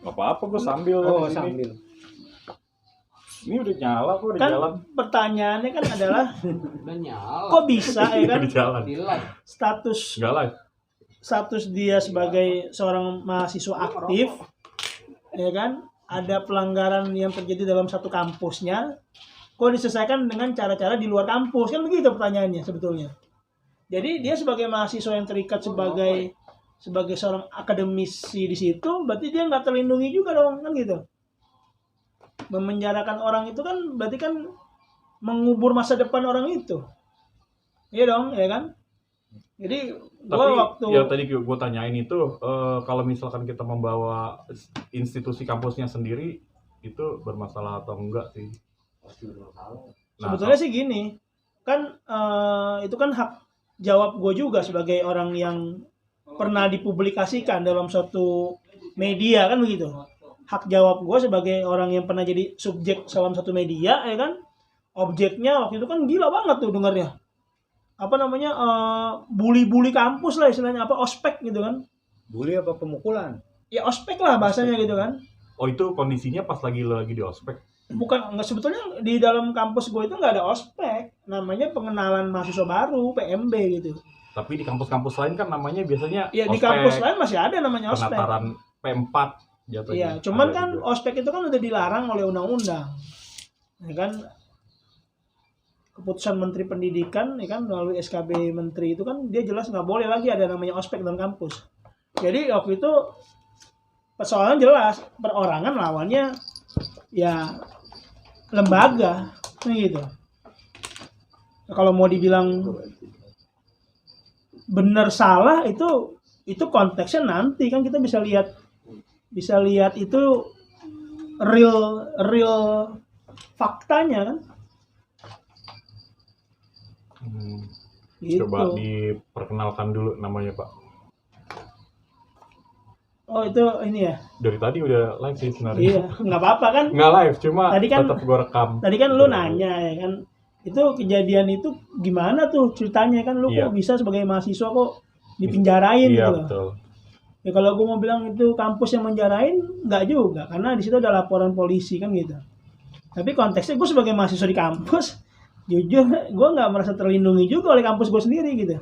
Gak apa-apa, gue sambil Oh, di sini. sambil. Ini udah nyala kok di Kan jalan. pertanyaannya kan adalah Udah nyala. kok bisa ya kan Di jalan. Di live. Enggak live. status dia sebagai seorang mahasiswa aktif, ya kan, ada pelanggaran yang terjadi dalam satu kampusnya, kok diselesaikan dengan cara-cara di luar kampus, kan begitu pertanyaannya sebetulnya. Jadi dia sebagai mahasiswa yang terikat sebagai seorang akademisi di situ, berarti dia nggak terlindungi juga dong, kan gitu. Memenjarakan orang itu kan berarti kan mengubur masa depan orang itu, iya dong, ya kan. Jadi Tapi waktu ya tadi gue tanyain itu kalau misalkan kita membawa institusi kampusnya sendiri itu bermasalah atau enggak sih? Pasti bermasalah. sebetulnya sih gini, kan itu kan hak jawab gue juga sebagai orang yang pernah dipublikasikan dalam suatu media, kan begitu. Hak jawab gue sebagai orang yang pernah jadi subjek dalam satu media, ya kan. Objeknya waktu itu kan gila banget tuh dengarnya. Apa namanya, bully-bully kampus lah istilahnya, apa ospek gitu kan. Bully apa pemukulan? Ya ospek lah bahasanya gitu kan. Oh, itu kondisinya pas lagi di ospek. Bukan, nggak, sebetulnya di dalam kampus gue itu nggak ada ospek, namanya pengenalan mahasiswa baru, PMB gitu. Tapi di kampus-kampus lain kan namanya biasanya Ya di ospek, kampus lain masih ada namanya ospek. penataran P4 jatuhnya. Iya, cuman Ada kan juga. ospek itu kan udah dilarang oleh undang-undang, ya kan. Keputusan Menteri Pendidikan, ya kan, melalui SKB Menteri itu kan dia jelas nggak boleh lagi ada namanya ospek dalam kampus. Jadi waktu itu persoalan jelas, perorangan lawannya ya lembaga, gitu. Kalau mau dibilang benar salah itu konteksnya nanti kan kita bisa lihat itu real faktanya kan. Gitu. Coba diperkenalkan dulu namanya, Pak. Oh, itu ini ya. Dari tadi udah live sih sebenarnya. Iya, nggak apa-apa kan. Nggak live, cuma Tadi kan- tetap gue rekam. Tadi kan lu nanya ya kan. Itu kejadian itu gimana tuh ceritanya kan, lu Iya. kok bisa sebagai mahasiswa kok dipinjarain Iya, gitu loh. betul. Ya kalau gue mau bilang itu kampus yang menjarain, nggak juga, karena di situ ada laporan polisi kan gitu. Tapi konteksnya gue sebagai mahasiswa di kampus, jujur gue nggak merasa terlindungi juga oleh kampus gue sendiri gitu.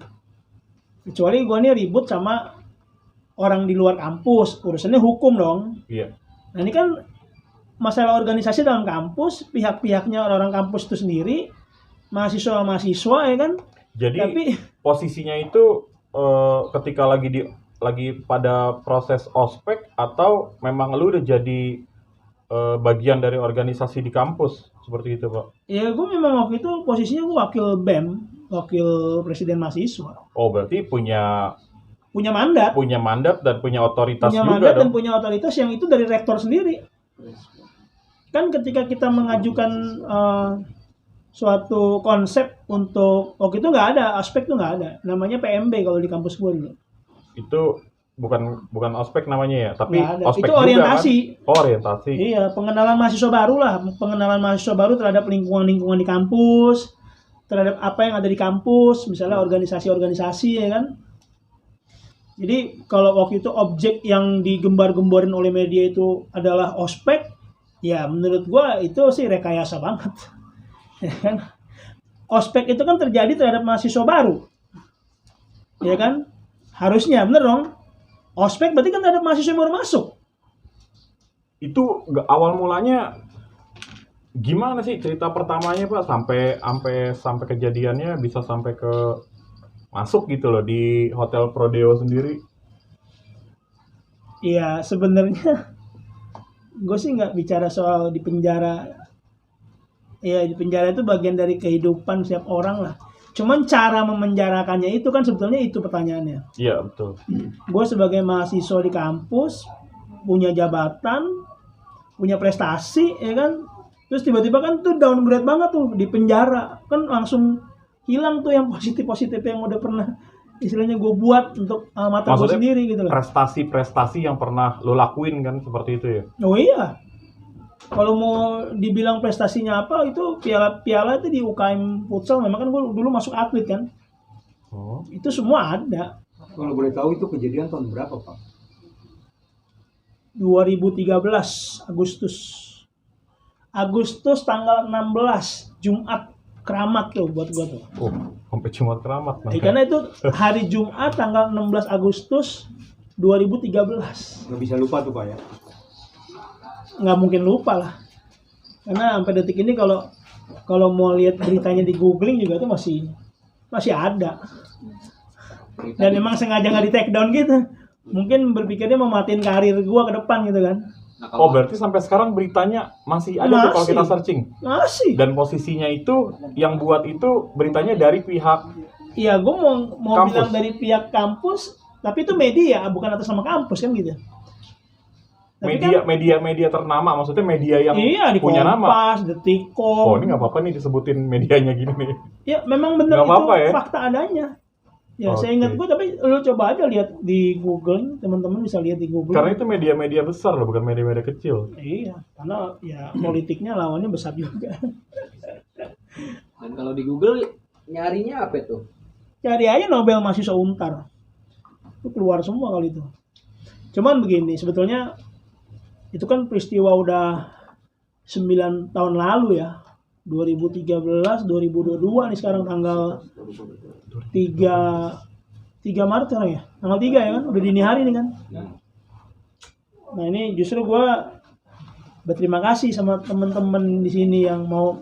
Kecuali gue nih ribut sama orang di luar kampus, urusannya hukum dong. Iya. Nah ini kan masalah organisasi dalam kampus, pihak-pihaknya orang-orang kampus itu sendiri, mahasiswa-mahasiswa ya kan. Jadi Tapi posisinya itu ketika lagi pada proses ospek atau memang lu udah jadi bagian dari organisasi di kampus seperti itu, Pak? ya gue memang waktu itu posisinya gue wakil BEM, wakil presiden mahasiswa. Oh, berarti punya Punya mandat, dan punya otoritas punya juga mandat dan dong. punya otoritas yang itu dari rektor sendiri. Kan ketika kita mengajukan suatu konsep untuk waktu itu nggak ada aspek tuh, nggak ada, namanya PMB kalau di kampus gue dulu. Itu bukan ospek namanya ya, tapi Nggak ada. ospek Itu juga orientasi. kan? Oh, orientasi. Iya, pengenalan mahasiswa baru lah, pengenalan mahasiswa baru terhadap lingkungan di kampus, terhadap apa yang ada di kampus, misalnya organisasi-organisasi ya kan. Jadi kalau waktu itu objek yang digembar-gemborin oleh media itu adalah ospek, ya menurut gua itu sih rekayasa banget. Ya kan? Ospek itu kan terjadi terhadap mahasiswa baru. Ya kan? Harusnya bener dong. Ospek berarti kan terhadap mahasiswa yang baru masuk. Itu awal mulanya gimana sih cerita pertamanya, Pak, sampai kejadiannya bisa sampai ke masuk gitu loh di Hotel Prodeo sendiri? Iya, sebenarnya gue sih nggak bicara soal di penjara. Ya, di penjara itu bagian dari kehidupan setiap orang lah. Cuman cara memenjarakannya itu kan sebetulnya itu pertanyaannya. Iya, betul. Gue sebagai mahasiswa di kampus, punya jabatan, punya prestasi, ya kan. Terus tiba-tiba kan tuh downgrade banget tuh di penjara. Kan langsung hilang tuh yang positif-positif yang udah pernah istilahnya gue buat untuk mata gue Maksudnya sendiri gitu loh. Prestasi-prestasi yang pernah lo lakuin kan seperti itu ya? Oh iya. Kalau mau dibilang prestasinya apa, itu piala-piala itu di UKM futsal, memang kan gue dulu masuk atlet kan. Oh. Itu semua ada. Kalau boleh tahu itu kejadian tahun berapa, Pak? 2013 Agustus tanggal 16 Jumat keramat tuh buat gua tuh. Oh, sampai Jumat keramat. Karena itu hari Jumat tanggal 16 Agustus 2013. Nggak bisa lupa tuh Pak ya. Nggak mungkin lupa lah. Karena sampai detik ini kalau mau lihat beritanya di googling juga tuh masih ada. Dan emang sengaja nggak di take down gitu. Mungkin berpikirnya mau matiin karir gua ke depan gitu kan. Nah, Oh, berarti sampai sekarang beritanya masih ada tuh kalau Masih. kita searching. Masih. Dan posisinya itu yang buat itu beritanya dari pihak Iya, gua mau Kampus. bilang dari pihak kampus, tapi itu media bukan atas nama kampus kan gitu. Tapi media ternama, maksudnya media yang iya di punya nama. Kompas, Detikcom. Oh, ini nggak apa-apa nih disebutin medianya gini nih. Ya memang benar Nggak itu apa-apa ya? fakta adanya. Ya Oke. saya ingat gua, tapi lu coba aja lihat di Google, teman-teman bisa lihat di Google. Karena itu media-media besar loh, bukan media-media kecil. Iya, karena ya politiknya lawannya besar juga. Dan kalau di Google nyarinya apa tuh? Cari aja Nobel mahasiswa Untar. Itu keluar semua kali itu. Cuman begini, sebetulnya itu kan peristiwa udah 9 tahun lalu ya. 2013, 2022 nih sekarang tanggal 3 Maret sekarang ya. Tanggal 3 ya kan, udah dini hari nih kan. Nah, ini justru gua berterima kasih sama teman-teman di sini yang mau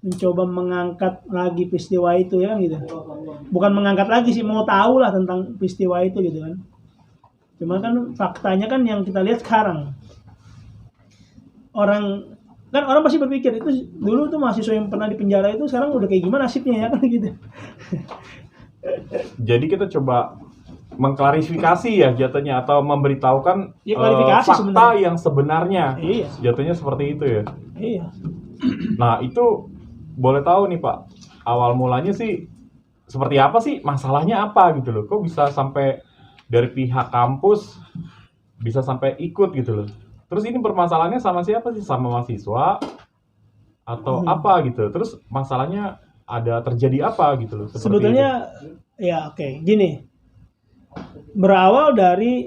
mencoba mengangkat lagi peristiwa itu ya kan gitu. Bukan mengangkat lagi sih, mau tahu lah tentang peristiwa itu gitu kan. Cuman kan faktanya kan yang kita lihat sekarang. Orang pasti berpikir itu dulu tuh mahasiswa yang pernah di penjara itu sekarang udah kayak gimana nasibnya ya kan gitu. Jadi kita coba mengklarifikasi ya jatuhnya atau memberitahukan Ya, klarifikasi fakta sebenarnya. yang sebenarnya. Iya. Jatuhnya seperti itu ya. Iya. Nah, itu boleh tahu nih Pak, awal mulanya sih seperti apa sih? Masalahnya apa gitu loh? Kok bisa sampai dari pihak kampus bisa sampai ikut gitu loh? Terus ini permasalahannya sama siapa sih? Sama mahasiswa atau apa gitu? Terus masalahnya ada terjadi apa gitu loh? Seperti Sebetulnya ya oke, gini. Berawal dari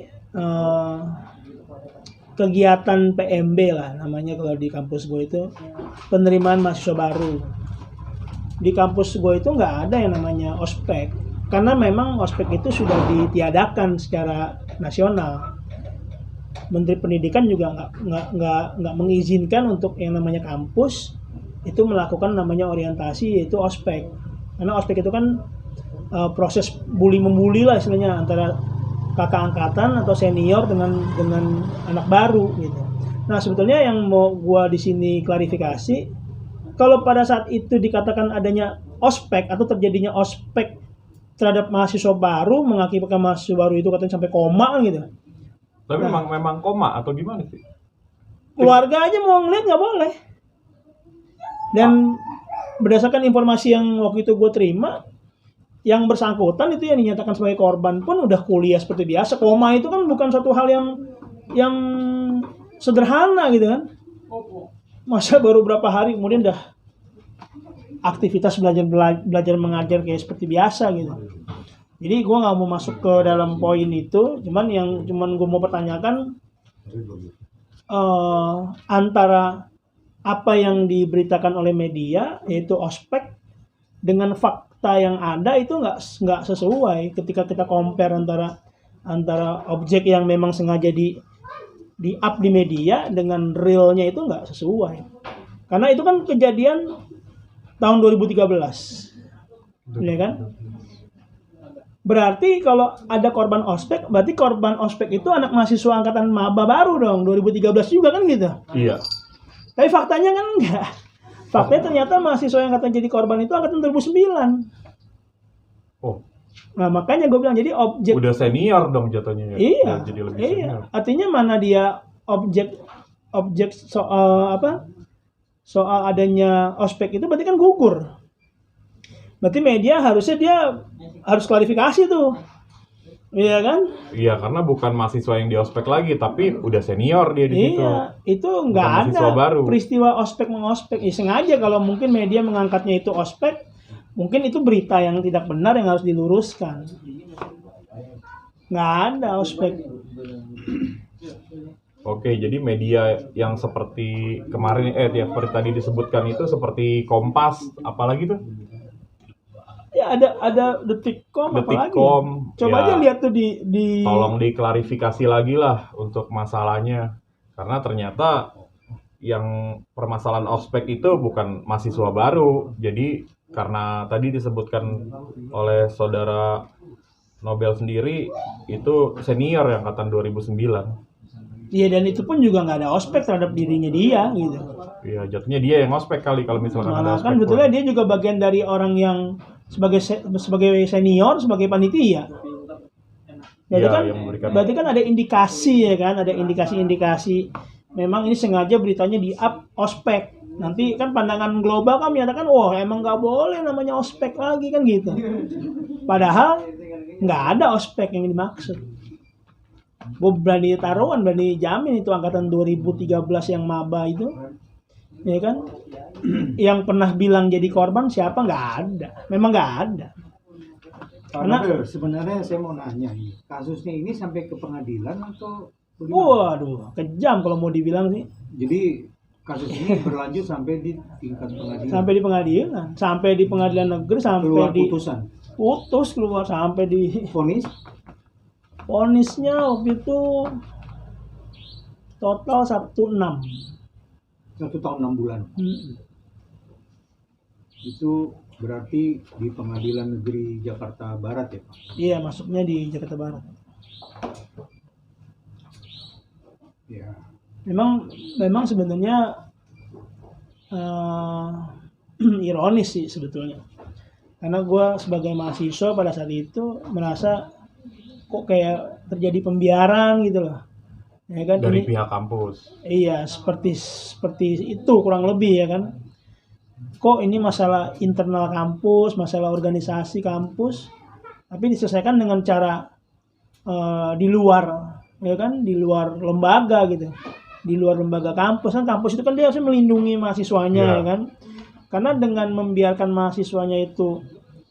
kegiatan PMB lah namanya kalau di kampus gue itu, penerimaan mahasiswa baru. Di kampus gue itu nggak ada yang namanya ospek karena memang ospek itu sudah ditiadakan secara nasional. Menteri Pendidikan juga nggak mengizinkan untuk yang namanya kampus itu melakukan namanya orientasi yaitu ospek. Karena ospek itu kan proses bully membuli lah istilahnya antara kakak angkatan atau senior dengan anak baru gitu. Nah, sebetulnya yang mau gua di sini klarifikasi, kalau pada saat itu dikatakan adanya ospek atau terjadinya ospek terhadap mahasiswa baru mengakibatkan mahasiswa baru itu katanya sampai koma gitu. Tapi memang koma atau gimana sih? Keluarga aja mau ngeliat nggak boleh. Dan berdasarkan informasi yang waktu itu gue terima, yang bersangkutan itu yang dinyatakan sebagai korban pun udah kuliah seperti biasa. Koma itu kan bukan satu hal yang sederhana gitu kan. Masa baru berapa hari kemudian udah aktivitas belajar mengajar kayak seperti biasa gitu. Jadi gue nggak mau masuk ke dalam poin itu, cuman gue mau pertanyakan antara apa yang diberitakan oleh media yaitu ospek dengan fakta yang ada itu nggak sesuai ketika kita compare antara objek yang memang sengaja di up di media dengan realnya itu nggak sesuai. Karena itu kan kejadian tahun 2013, ya kan? Berarti kalau ada korban ospek, berarti korban ospek itu anak mahasiswa angkatan maba baru dong, 2013 juga kan gitu. Iya. Tapi faktanya kan enggak. Faktanya ternyata mahasiswa yang angkatan jadi korban itu angkatan 2009. Oh, Nah, makanya gue bilang jadi objek. udah senior dong jatuhnya ya. Iya. Udah jadi lebih senior. Artinya mana dia objek soal apa? Soal adanya ospek itu berarti kan gugur. Berarti media harusnya dia harus klarifikasi tuh. Iya kan? Iya, karena bukan mahasiswa yang di ospek lagi, tapi udah senior dia di situ. Iya, itu nggak Bukan mahasiswa ada baru. peristiwa ospek mengospek. Ya, sengaja kalau mungkin media mengangkatnya itu ospek, mungkin itu berita yang tidak benar yang harus diluruskan. Nggak ada ospek. Oke, jadi media yang seperti kemarin yang seperti tadi disebutkan itu seperti Kompas, apalagi tuh? Ya ada Detikcom apalagi. Detikcom, Coba ya. aja lihat tuh di Tolong diklarifikasi lagi lah untuk masalahnya. Karena ternyata yang permasalahan ospek itu bukan mahasiswa baru. Jadi karena tadi disebutkan oleh saudara Nobel sendiri itu senior yang angkatan 2009. Iya, dan itu pun juga nggak ada ospek terhadap dirinya dia gitu. Iya, jatuhnya dia yang ospek kali kalau misalkan ada Malah ospek. kan betulnya dia juga bagian dari orang yang sebagai senior, sebagai panitia. Iya, yang memberikan. Berarti kan ada indikasi ya kan, ada indikasi-indikasi. Memang ini sengaja beritanya di up ospek. Nanti kan pandangan global kan menyatakan, wah emang nggak boleh namanya ospek lagi kan gitu. Padahal nggak ada ospek yang dimaksud. Gue berani taruhan, berani jamin itu angkatan 2013 yang maba itu, ya kan? Yang pernah bilang jadi korban siapa? Nggak ada. Memang nggak ada. Karena sebenarnya saya mau nanya nih, kasusnya ini sampai ke pengadilan atau bagaimana? Waduh, kejam kalau mau dibilang sih. Jadi kasus ini berlanjut sampai di tingkat pengadilan. Sampai di pengadilan negeri, sampai keluar di putusan. keluar sampai di Vonis vonisnya waktu itu total 16. 1 tahun 6 bulan. Itu berarti di Pengadilan Negeri Jakarta Barat ya Pak? Iya, masuknya di Jakarta Barat. Ya. Memang sebenarnya ironis sih sebetulnya. Karena gue sebagai mahasiswa pada saat itu merasa kok kayak terjadi pembiaran gitu loh. Ya kan, Dari ini, pihak kampus. iya, seperti itu kurang lebih ya kan. Kok ini masalah internal kampus, masalah organisasi kampus, tapi diselesaikan dengan cara di luar, ya kan, di luar lembaga gitu, di luar lembaga kampus kan. Kampus itu kan dia harus melindungi mahasiswanya, Iya. ya kan. Karena dengan membiarkan mahasiswanya itu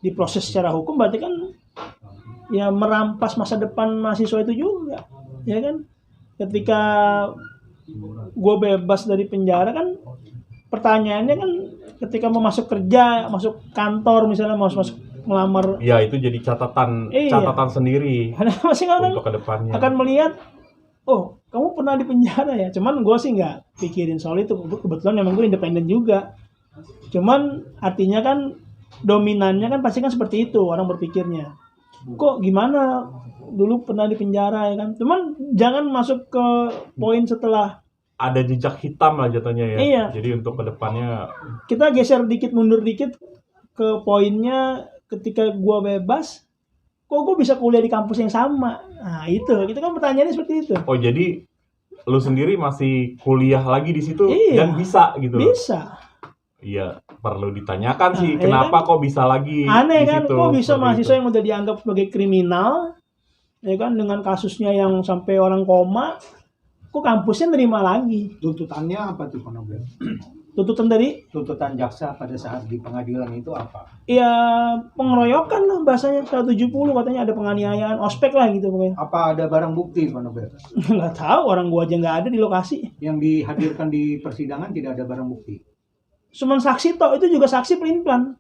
diproses secara hukum, berarti kan ya merampas masa depan mahasiswa itu juga, ya kan. Ketika gue bebas dari penjara kan, pertanyaannya kan ketika mau masuk kerja, masuk kantor misalnya, mau masuk melamar, Ya, itu jadi catatan Iya. sendiri karena masih orang untuk kedepannya. akan melihat, oh kamu pernah di penjara ya. Cuman gue sih nggak pikirin soal itu. Kebetulan memang gue independen juga. Cuman artinya kan dominannya kan pasti kan seperti itu orang berpikirnya. Kok gimana dulu pernah di penjara ya kan. Cuman jangan masuk ke poin setelah. Ada jejak hitam lah jatuhnya ya. Iya. Jadi untuk kedepannya Kita geser dikit, mundur dikit ke poinnya ketika gue bebas, kok gue bisa kuliah di kampus yang sama. Nah itu kan pertanyaannya seperti itu. oh jadi lu sendiri masih kuliah lagi di situ Iya. dan bisa gitu. Bisa. Iya, perlu ditanyakan sih Iya kenapa kan? kok bisa lagi Aneh di kan, situ, kok bisa seperti mahasiswa itu. yang udah dianggap sebagai kriminal, ya kan, dengan kasusnya yang sampai orang koma, kok kampusnya nerima lagi. Tuntutannya apa tuh Pak Nobel? Tuntutan dari, Tuntutan jaksa pada saat di pengadilan itu apa? ya pengeroyokan lah bahasanya, 170 katanya ada penganiayaan, ospek lah gitu pokoknya. Apa ada barang bukti Pak Nobel? Nggak tahu, orang gua aja nggak ada di lokasi. Yang dihadirkan di persidangan tidak ada barang bukti. Cuman saksi toh, itu juga saksi pelin-pelan.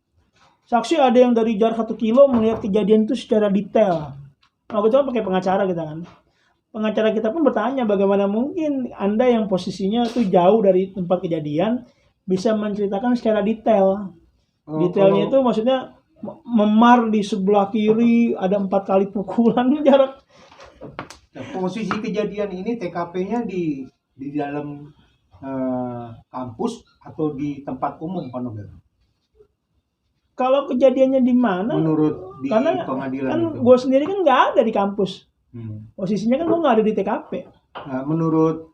Saksi ada yang dari jarak 1 kilo melihat kejadian itu secara detail. Nah, itu kan pakai pengacara kita kan. Pengacara kita pun bertanya bagaimana mungkin Anda yang posisinya itu jauh dari tempat kejadian bisa menceritakan secara detail. Detailnya itu maksudnya memar di sebelah kiri ada 4 kali pukulan jarak. Posisi kejadian ini TKP-nya di dalam kampus atau di tempat umum Pak Nobel? Kalau kejadiannya di mana? Menurut di Karena pengadilan kan itu. gue sendiri kan nggak ada di kampus. Posisinya kan gue nggak ada di TKP. Nah, menurut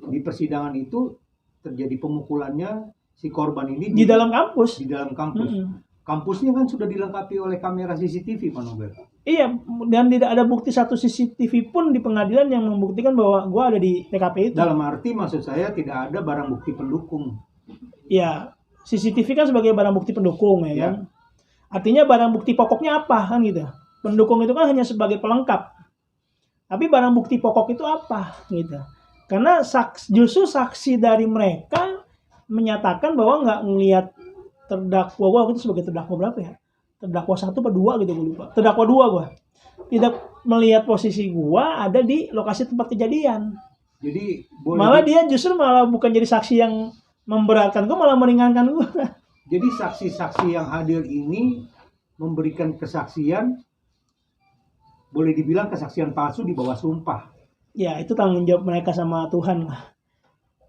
di persidangan itu terjadi pemukulannya si korban ini Di dalam kampus. di dalam kampus. Mm-mm. Kampusnya kan sudah dilengkapi oleh kamera CCTV Pak Nobel. Iya, dan tidak ada bukti satu CCTV pun di pengadilan yang membuktikan bahwa gue ada di TKP itu. Dalam arti maksud saya tidak ada barang bukti pendukung. Ya, CCTV kan sebagai barang bukti pendukung ya Ya. kan. Artinya barang bukti pokoknya apa kan gitu. Pendukung itu kan hanya sebagai pelengkap. Tapi barang bukti pokok itu apa gitu. Karena justru saksi dari mereka menyatakan bahwa nggak ngelihat terdakwa gua itu sebagai terdakwa berapa ya? Terdakwa 1 atau 2 gitu gue lupa. Terdakwa 2 gua. Tidak melihat posisi gua ada di lokasi tempat kejadian. Jadi Malah dia justru malah bukan jadi saksi yang memberatkan gua, malah meringankan gua. jadi saksi-saksi yang hadir ini memberikan kesaksian, boleh dibilang kesaksian palsu di bawah sumpah. Ya itu tanggung jawab mereka sama Tuhan lah.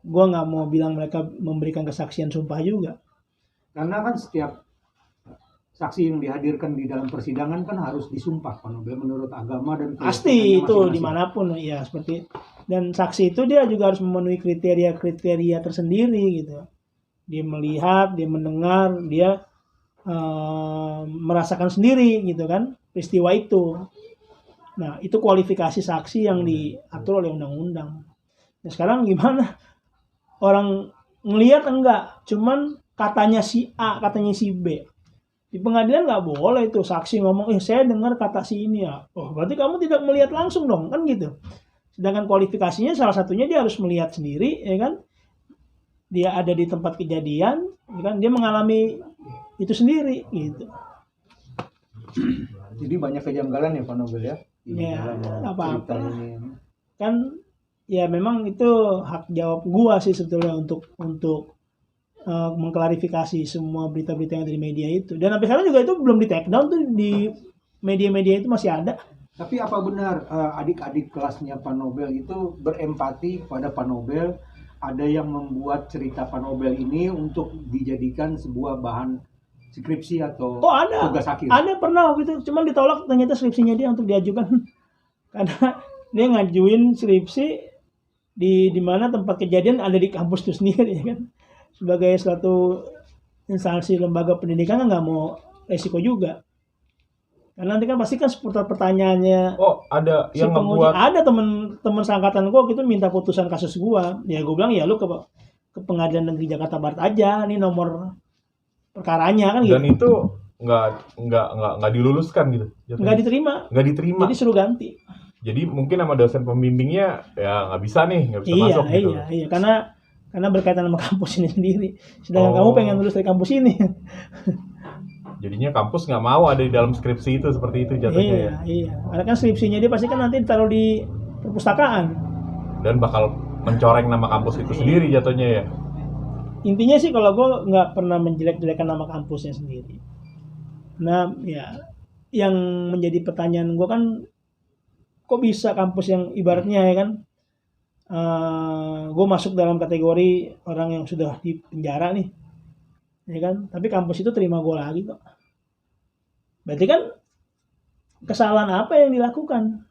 Gua nggak mau bilang mereka memberikan kesaksian sumpah juga. Karena kan setiap saksi yang dihadirkan di dalam persidangan kan harus disumpah Pak Nobel menurut agama dan Pasti itu masing-masing. dimanapun ya seperti. Dan saksi itu dia juga harus memenuhi kriteria-kriteria tersendiri gitu. Dia melihat, dia mendengar, dia merasakan sendiri gitu kan peristiwa itu. Nah itu kualifikasi saksi yang diatur oleh undang-undang. Nah sekarang gimana? Orang ngelihat enggak, cuman katanya si A, katanya si B. Di pengadilan nggak boleh itu saksi ngomong, saya dengar kata si ini ya. Oh berarti kamu tidak melihat langsung dong, kan gitu. Sedangkan kualifikasinya salah satunya dia harus melihat sendiri, ya kan? Dia ada di tempat kejadian, ya kan? Dia mengalami itu sendiri, gitu. Jadi banyak kejanggalan ya Pak Nobel ya. Di Ya, dalam apa-apa cerita lah. ini. Kan ya memang itu hak jawab gua sih sebetulnya untuk mengklarifikasi semua berita-berita yang ada di media itu. Dan sampai sekarang juga itu belum di take down tuh di media-media itu masih ada. Tapi apa benar adik-adik kelasnya Pak Nobel itu berempati kepada Pak Nobel, ada yang membuat cerita Pak Nobel ini untuk dijadikan sebuah bahan skripsi atau Oh ada, tugas akhir? ada pernah gitu. Cuman ditolak ternyata skripsinya dia untuk diajukan karena dia ngajuin skripsi di mana tempat kejadian ada di kampus itu sendiri ya kan. Sebagai suatu instansi lembaga pendidikan kan nggak mau resiko juga. Karena nanti kan pasti kan seputar pertanyaannya Oh, ada si yang penguji. ngebuat Ada teman seangkatan gua gitu minta putusan kasus gua. Ya gua bilang ya lu ke Pengadilan Negeri Jakarta Barat aja, ini nomor perkaranya kan gitu. dan itu nggak diluluskan gitu. Nggak diterima. Nggak diterima. Jadi suruh ganti. Jadi mungkin sama dosen pembimbingnya ya nggak bisa nggak bisa Iya, masuk gitu. iya, karena berkaitan sama kampus ini sendiri. Sedangkan Oh. kamu pengen lulus dari kampus ini. Jadinya kampus nggak mau ada di dalam skripsi itu seperti itu jatuhnya ya. Iya. Karena kan skripsinya dia pasti kan nanti ditaruh di perpustakaan. Dan bakal mencoreng nama kampus itu sendiri jatuhnya ya. Intinya sih kalau gue nggak pernah menjelek-jelekan nama kampusnya sendiri. Nah, ya yang menjadi pertanyaan gue kan, kok bisa kampus yang ibaratnya ya kan, gue masuk dalam kategori orang yang sudah di penjara nih, ya kan? Tapi kampus itu terima gue lagi kok. Berarti kan kesalahan apa yang dilakukan?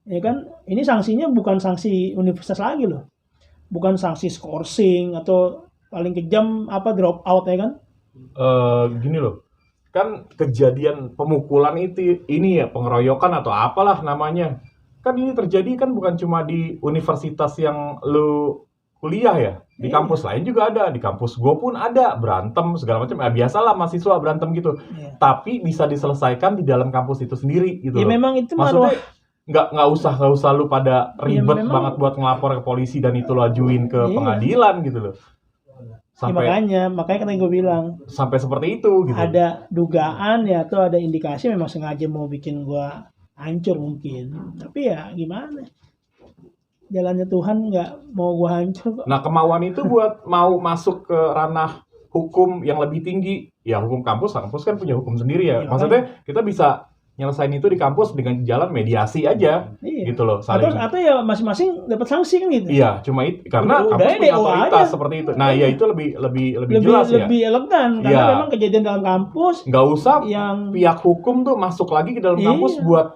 Ya kan? Ini sanksinya bukan sanksi universitas lagi loh. Bukan sanksi skorsing atau paling kejam apa drop out ya kan? Gini loh, kan kejadian pemukulan ini ya pengeroyokan atau apalah namanya, kan ini terjadi kan bukan cuma di universitas yang lu kuliah ya, di Iya. kampus lain juga ada, di kampus gue pun ada berantem segala macam, biasalah mahasiswa berantem gitu, Ya, tapi bisa diselesaikan di dalam kampus itu sendiri gitu ya loh. memang itu Maksudnya maruah. nggak usah lu pada ribet memang- banget buat ngelapor ke polisi dan itu lo ajuin ke Iya. pengadilan gitu loh, Ya, makanya kan gue bilang sampai seperti itu gitu. ada dugaan ya atau ada indikasi memang sengaja mau bikin gua hancur mungkin. Tapi ya gimana? Jalannya Tuhan nggak mau gua hancur kok. Nah, kemauan itu buat mau masuk ke ranah hukum yang lebih tinggi, ya hukum kampus kan punya hukum sendiri ya. Iya, Maksudnya kita bisa nyelesain itu di kampus dengan jalan mediasi aja, Iya. gitu loh. Atau Saling. ya masing-masing dapat sanksi kan gitu. Iya, cuma itu karena Udah, kampus punya DO otoritas aja. seperti itu. Nah, ya itu lebih lebih jelas ya. lebih elegan karena Iya. memang kejadian dalam kampus Nggak usah yang pihak hukum tuh masuk lagi ke dalam Iya. kampus buat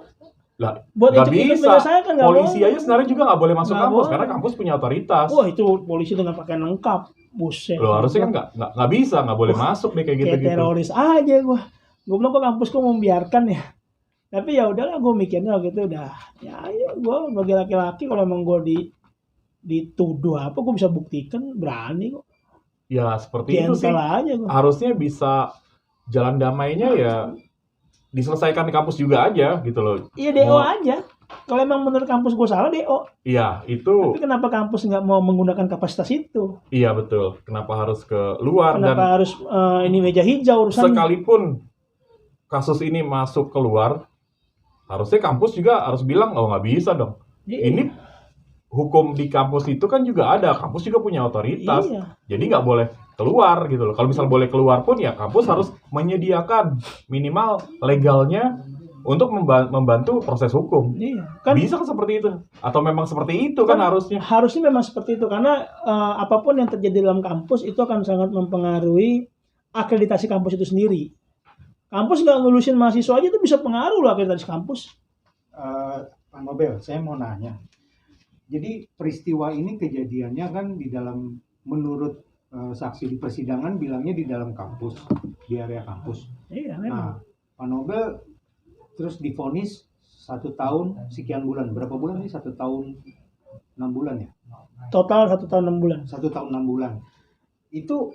lah. buat Nggak ikut bisa. menyelesaikan nggak Polisi boleh. aja sebenarnya juga nggak boleh masuk Nggak kampus boleh. karena kampus punya otoritas. Wah itu polisi dengan pakaian lengkap, buset. Loh, harusnya kan nggak bisa, nggak boleh masuk deh kayak kayak gitu-gitu. teroris aja gua bilang kok kampus kok membiarkan ya. Tapi ya udahlah gue mikirnya gitu udah ya ayo gue sebagai laki-laki kalau emang gue dituduh apa gue bisa buktikan berani kok. Ya seperti itu sih. Gentle aja gue. Harusnya bisa jalan damainya ya diselesaikan di kampus juga aja gitu loh. Iya DO Mau- aja. Kalau emang menurut kampus gue salah DO. Iya, itu Tapi kenapa kampus nggak mau menggunakan kapasitas itu? iya betul. Kenapa harus ke luar dan Kenapa harus ini meja hijau urusannya? sekalipun kasus ini masuk keluar, harusnya kampus juga harus bilang, oh nggak bisa dong. Iya. Ini hukum di kampus itu kan juga ada, kampus juga punya otoritas, Iya. jadi nggak boleh keluar gitu loh. Kalau misal boleh keluar pun ya kampus harus menyediakan minimal legalnya untuk membantu proses hukum. Iya. Kan Bisa kan seperti itu? Atau memang seperti itu kan harusnya? harusnya memang seperti itu karena apapun yang terjadi dalam kampus itu akan sangat mempengaruhi akreditasi kampus itu sendiri. Kampus nggak ngelulusin mahasiswa aja itu bisa pengaruh loh akreditasi kampus. Pak Nobel, saya mau nanya. Jadi peristiwa ini kejadiannya kan di dalam, menurut saksi di persidangan bilangnya di dalam kampus, di area kampus. Iya memang. Nah, Pak Nobel terus divonis 1 tahun sekian bulan. Berapa bulan sih? 1 tahun 6 bulan ya? Total 1 tahun 6 bulan. 1 tahun 6 bulan. Itu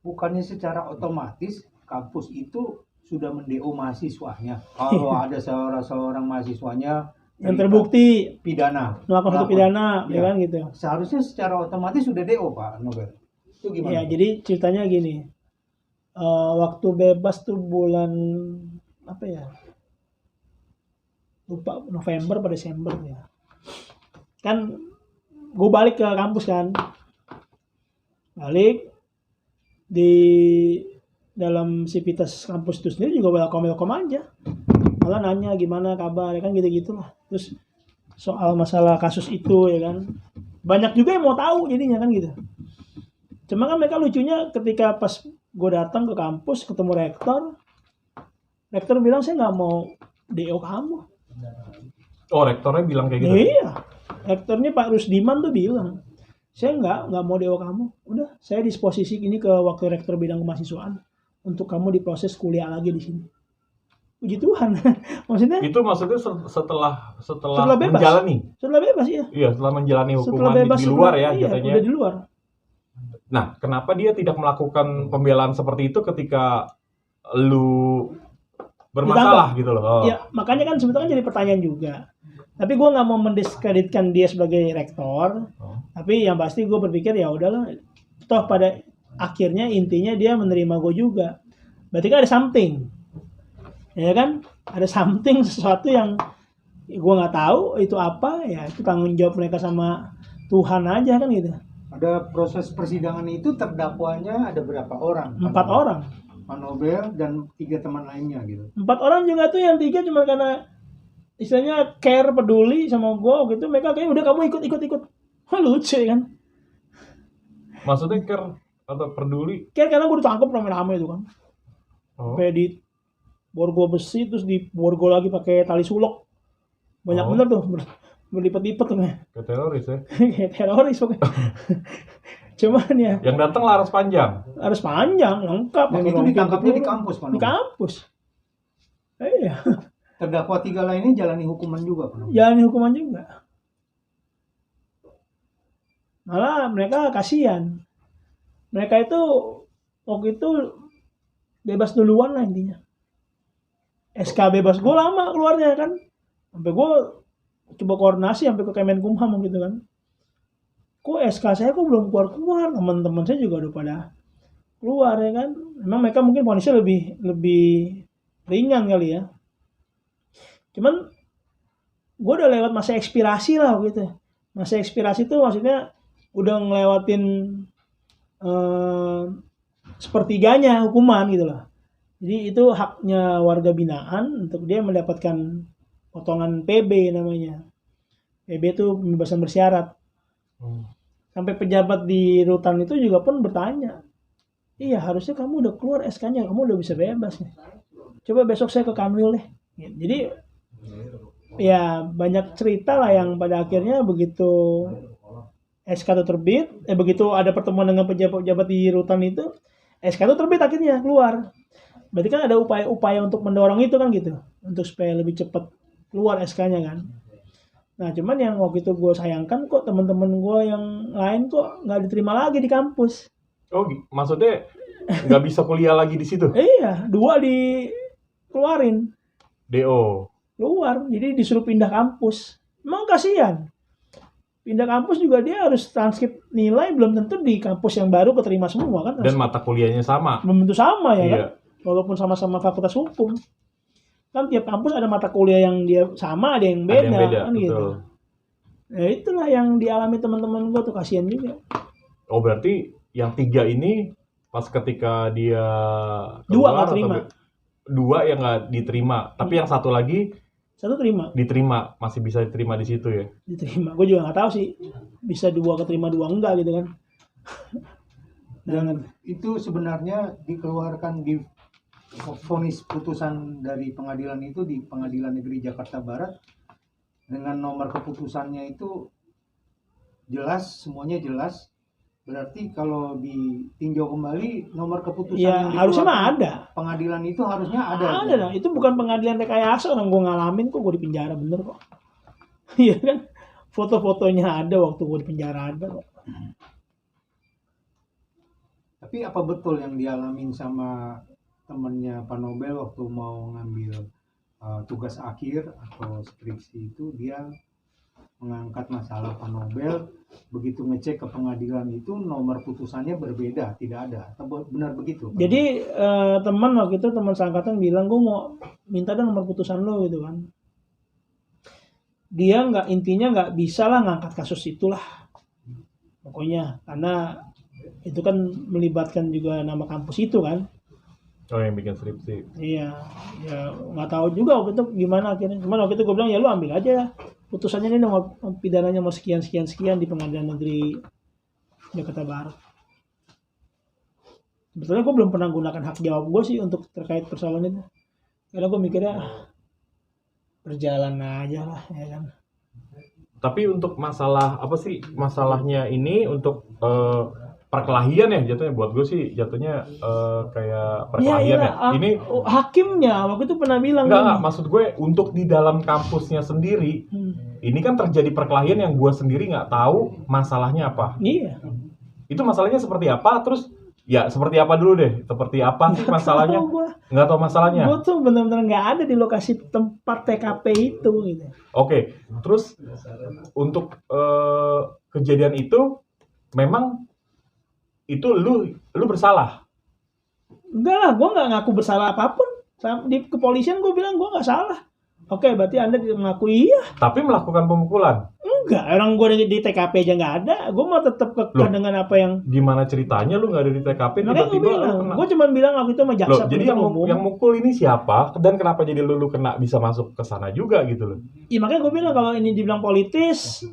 bukannya secara otomatis kampus itu sudah men-DO mahasiswanya. Kalau ada seorang mahasiswanya Yang terbukti pidana, melakukan satu pidana, Iya. ya kan gitu. seharusnya secara otomatis sudah DO, Pak Nobel. Itu gimana? Ya, jadi ceritanya gini. Waktu bebas tuh bulan apa ya? Lupa, November pada Desember ya. Kan gue balik ke kampus kan. Balik di dalam sivitas kampus itu sendiri juga welcome aja. Malah nanya gimana kabar ya kan gitu-gitu lah. Terus soal masalah kasus itu ya kan. Banyak juga yang mau tahu jadinya kan gitu. Cuma kan mereka lucunya ketika pas gue datang ke kampus ketemu rektor bilang saya nggak mau DO kamu. Oh, rektornya bilang kayak gitu? Iya, rektornya Pak Rusdiman tuh bilang saya nggak mau DO kamu. Udah, saya disposisi ini ke waktu rektor bidang kemahasiswaan untuk kamu diproses kuliah lagi di sini. Puji Tuhan, maksudnya Itu maksudnya setelah Setelah bebas. menjalani? setelah bebas ya. Iya, setelah menjalani Setelah hukuman bebas di luar ya iya, katanya. udah di luar. Nah, kenapa dia tidak melakukan pembelaan seperti itu ketika lu bermasalah gitu loh? Oh. Ya makanya kan sebetulnya jadi pertanyaan juga. Tapi gue nggak mau mendiskreditkan dia sebagai rektor. Oh. Tapi yang pasti gue berpikir ya udahlah. Toh pada akhirnya intinya dia menerima gue juga. Berarti kan ada something, ya kan? Ada something, sesuatu yang gue nggak tahu itu apa. Ya itu tanggung jawab mereka sama Tuhan aja kan gitu. Ada proses persidangan itu terdakwanya ada berapa orang? 4 orang. Pak Nobel dan 3 teman lainnya gitu. 4 orang juga tuh yang 3 cuma karena istilahnya care, peduli sama gue gitu. Mereka kayak udah kamu ikut. Wah, lucu ya kan? Maksudnya care atau peduli? Care karena gue ditangkap rame-rame itu kan. Oh. Sampai di borgol besi terus di borgol lagi pakai tali sulok. Banyak Oh. bener tuh berlipat-lipat tuh kayak Ke teroris ya. kayak teroris pokoknya. Cuman ya Yang datang laras panjang. harus panjang, lengkap. Dan pakai itu rompi ditangkapnya di turun. kampus, Pak Di Nobel. kampus. Iya, Terdakwa 3 lainnya jalani hukuman juga, Pak Nobel. jalani hukuman juga. Malah mereka kasihan. Mereka itu waktu itu bebas duluan lah intinya. SK bebas gue lama keluarnya kan. Sampai gue coba koordinasi sampai ke Kemenkumham gitu kan. Kok SK saya kok belum keluar-keluar, teman-teman saya juga udah pada keluar ya kan. Memang mereka mungkin vonisnya lebih ringan kali ya. Cuman gue udah lewat masa ekspirasi lah gitu. Masa ekspirasi itu maksudnya udah ngelewatin sepertiganya hukuman gitu loh. Jadi itu haknya warga binaan untuk dia mendapatkan potongan PB namanya. PB itu pembebasan bersyarat. Sampai pejabat di rutan itu juga pun bertanya, iya harusnya kamu udah keluar SK-nya, kamu udah bisa bebas nih. Coba besok saya ke Kanwil deh. Jadi ya banyak cerita lah yang pada akhirnya begitu SK itu terbit, begitu ada pertemuan dengan pejabat-pejabat di rutan itu, SK itu terbit akhirnya keluar. Berarti kan ada upaya-upaya untuk mendorong itu kan gitu, untuk supaya lebih cepat keluar SK-nya kan. Nah cuman yang waktu itu gue sayangkan kok teman-teman gue yang lain kok nggak diterima lagi di kampus. Oh, maksudnya nggak bisa kuliah lagi di situ? Iya, 2 dikeluarin, DO. keluar, jadi disuruh pindah kampus. Emang kasihan. Pindah kampus juga dia harus transkrip nilai, belum tentu di kampus yang baru keterima semua kan. Dan mata kuliahnya sama. Belum tentu sama ya kan. Iya. Walaupun sama-sama fakultas hukum. Kan tiap kampus ada mata kuliah yang dia sama, ada yang beda, Ada yang beda, kan gitu. betul. Ya itulah yang dialami teman-teman gue tuh, kasihan juga. Oh berarti yang 3 ini pas ketika dia Dua keluar nggak terima. atau 2 yang nggak diterima, tapi yang satu lagi Satu terima, diterima, masih bisa diterima di situ ya. diterima. Gue juga nggak tahu sih bisa 2 keterima 2 enggak gitu kan. Dan itu sebenarnya dikeluarkan di vonis putusan dari pengadilan itu di Pengadilan Negeri Jakarta Barat dengan nomor keputusannya itu jelas, semuanya jelas. Berarti kalau ditinjau kembali nomor keputusan Ya yang harusnya mah dikeluarkan ada. pengadilan itu harusnya ada. Ada lah. Itu bukan pengadilan rekayasa, orang gue ngalamin kok, gue di penjara bener kok. Iya kan? Foto-fotonya ada waktu gue di penjara ada kok. Tapi apa betul yang dialamin sama temennya Pak Nobel waktu mau ngambil tugas akhir atau skripsi itu, dia mengangkat masalah Pak Nobel, begitu ngecek ke pengadilan itu nomor putusannya berbeda, tidak ada. Atau benar begitu? Pak? Jadi teman waktu itu, teman seangkatan bilang, gue mau minta dong nomor putusan lo gitu kan. Dia intinya nggak bisa lah ngangkat kasus itulah. Pokoknya karena itu kan melibatkan juga nama kampus itu kan. Oh yang bikin skripsi. Iya, ya nggak tahu juga waktu itu gimana akhirnya. Cuman waktu itu gue bilang ya lu ambil aja lah. Putusannya ini nomor pidananya mau sekian di Pengadilan Negeri Jakarta Barat. Sebetulnya gue belum pernah gunakan hak jawab gue sih untuk terkait persoalan itu. Karena gue mikirnya berjalan aja lah ya kan. Tapi untuk masalah apa sih masalahnya ini untuk perkelahian ya jatuhnya, buat gue sih jatuhnya kayak perkelahian ya. Ini hakimnya waktu itu pernah bilang enggak, maksud gue untuk di dalam kampusnya sendiri. Ini kan terjadi perkelahian yang gue sendiri nggak tahu masalahnya apa. Iya. Itu masalahnya seperti apa, terus ya seperti apa dulu deh, seperti apa sih masalahnya? Nggak tahu masalahnya. Gue tuh benar-benar nggak ada di lokasi tempat TKP itu gitu. Oke, terus untuk kejadian itu memang itu lu bersalah? Enggak lah, gue nggak ngaku bersalah apapun. Di kepolisian gue bilang gue nggak salah. Oke, berarti Anda mengakui iya. Tapi melakukan pemukulan? Enggak, orang gue di TKP aja nggak ada. Gue mau tetap kekeh dengan apa yang... Gimana ceritanya lu nggak ada di TKP? Makanya gue bilang, gue cuma bilang waktu itu sama jaksa. Jadi yang mukul ini siapa? Dan kenapa jadi lu kena bisa masuk ke sana juga gitu loh? Iya makanya gue bilang kalau ini dibilang politis,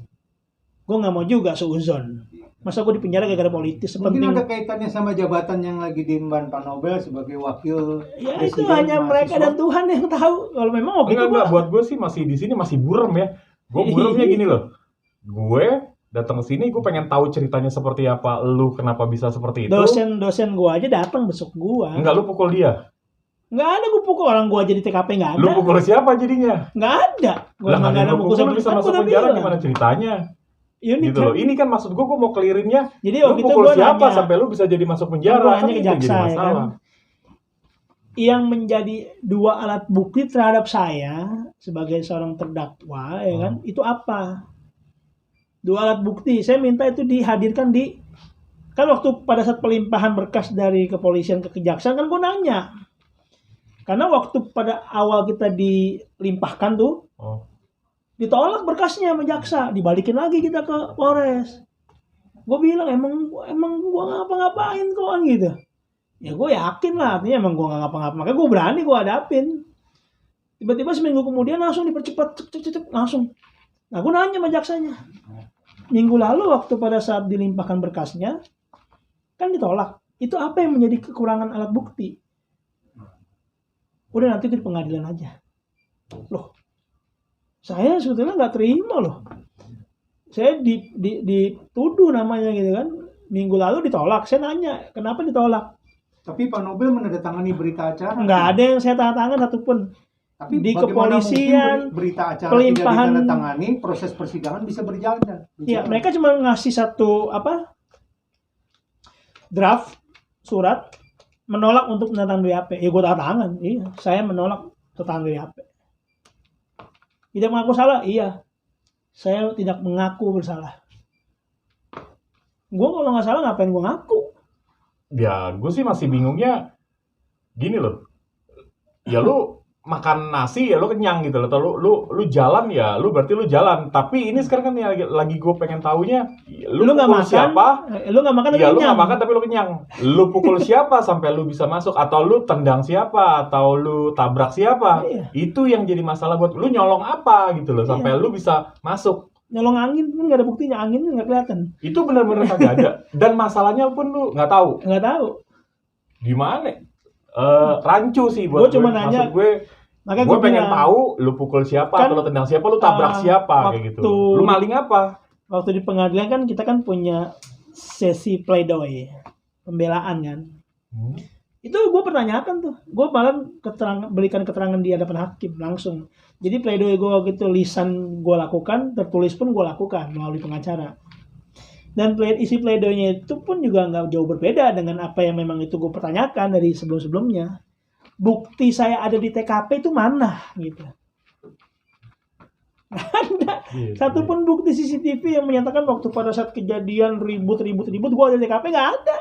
gue nggak mau juga seuzon. Masa gue di penjara gara-gara politis? Mungkin ada kaitannya sama jabatan yang lagi diemban Pak Nobel sebagai wakil ya presiden. Itu hanya mereka dan Tuhan yang tahu. Kalau memang waktu itu buat gue sih masih di sini masih burem ya. Gue buremnya gini loh. Gue datang ke sini gue pengen tahu ceritanya seperti apa. Lu kenapa bisa seperti itu? Dosen gue aja datang besok gue. Enggak, lu pukul dia? Nggak ada gue pukul orang, gue aja di TKP nggak ada. Lu pukul siapa jadinya? Nggak ada. Gue nggak ada mukul lu bisa masuk penjara gimana ceritanya? Ini gitu loh. Ini kan maksud gue mau clearinnya. Jadi lu pukul siapa nanya, sampai lu bisa jadi masuk penjara? Gue Kan nanya ke itu jadi jaksa ya masalah. kan. Yang menjadi 2 alat bukti terhadap saya sebagai seorang terdakwa ya kan, itu apa? 2 alat bukti. Saya minta itu dihadirkan di, kan waktu pada saat pelimpahan berkas dari kepolisian ke kejaksaan kan gue nanya. Karena waktu pada awal kita dilimpahkan tuh, ditolak berkasnya sama jaksa, dibalikin lagi kita ke Polres. Gue bilang emang gue ngapa-ngapain kok kan gitu. Ya gue yakin lah, artinya emang gue nggak ngapa-ngapain. Makanya gue berani gue hadapin. Tiba-tiba seminggu kemudian langsung dipercepat, langsung. Nah gue nanya sama jaksanya. Minggu lalu waktu pada saat dilimpahkan berkasnya, kan ditolak. Itu apa yang menjadi kekurangan alat bukti? Udah nanti di pengadilan aja. Loh, saya sebetulnya nggak terima loh. Saya dituduh namanya gitu kan. Minggu lalu ditolak. Saya nanya, kenapa ditolak? Tapi Pak Nobel menandatangani berita acara. Nggak ada yang saya tanda tangan satupun. Tapi di kepolisian, berita acara pelimpahan, tidak ditandatangani, proses persidangan bisa berjalan. Iya, mereka cuma ngasih satu draft surat menolak untuk menandatangani BAP. Ya gue tanda tangan. Iya, saya menolak tanda tangan BAP. Tidak mengaku salah, iya. saya tidak mengaku bersalah. Gue kalau nggak salah ngapain gue ngaku? Ya, gue sih masih bingungnya gini loh. Ya lu makan nasi ya lu kenyang gitu loh. Atau lu jalan ya, lu berarti lu jalan. Tapi ini sekarang kan yang lagi gue pengen taunya, Lu nggak pukul makan, siapa? lu nggak makan tapi Iya, lu kenyang. nggak makan tapi lu kenyang. Lu pukul siapa sampai lu bisa masuk? Atau lu tendang siapa? Atau lu tabrak siapa? Iya. Itu yang jadi masalah buat lu nyolong apa gitu loh sampai lu bisa masuk. Nyolong angin kan nggak ada buktinya, angin nggak kelihatan, Itu benar-benar kagak ada. Dan masalahnya pun lu nggak tahu nggak tahu. gimana. Rancu sih Gua buat cuma gue. nanya, Maksud gue makanya gue gua pengen bilang, tahu lu pukul siapa Kan, atau lu tendang siapa, lu tabrak siapa kayak gitu. waktu- Lu maling apa? waktu di pengadilan kan kita kan punya sesi pleidoy, pembelaan kan. Itu gue pertanyakan tuh, gue malah berikan keterangan di hadapan hakim langsung. Jadi pleidoy gue gitu, lisan gue lakukan, tertulis pun gue lakukan melalui pengacara. Dan isi pleidoynya itu pun juga nggak jauh berbeda dengan apa yang memang itu gue pertanyakan dari sebelum-sebelumnya. Bukti saya ada di TKP itu mana gitu. Ada satupun bukti CCTV yang menyatakan waktu pada saat kejadian ribut gue ada di TKP, nggak ada.